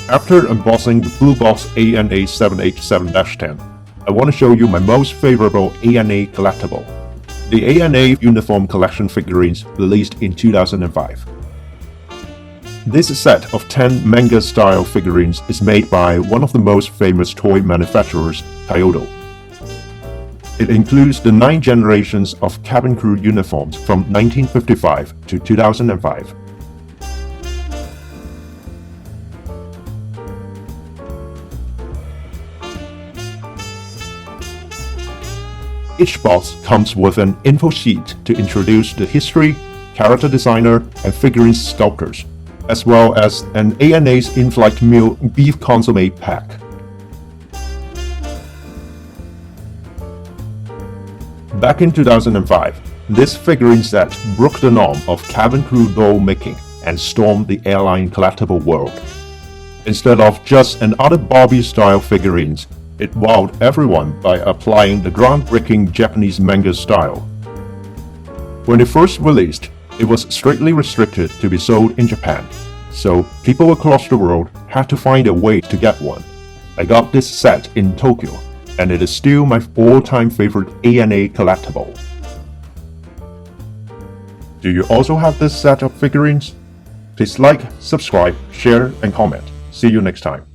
After unboxing the Blue Box ANA 787-10, I want to show you my most favorable ANA collectible, the ANA Uniform Collection figurines released in 2005. This set of 10 manga-style figurines is made by one of the most famous toy manufacturers, Kaiyodo. It includes the 9 generations of cabin crew uniforms from 1955 to 2005. Each box comes with an info sheet to introduce the history, character designer, and figurine sculptors, as well as an ANA's inflight meal beef consomme pack. Back in 2005, this figurine set broke the norm of cabin crew doll making and stormed the airline collectible world. Instead of just another Barbie-style figurines, it wowed everyone by applying the groundbreaking Japanese manga style. When it first released, it was strictly restricted to be sold in Japan, so people across the world had to find a way to get one. I got this set in Tokyo, and it is still my all-time favorite ANA collectible. Do you also have this set of figurines? Please like, subscribe, share, and comment. See you next time.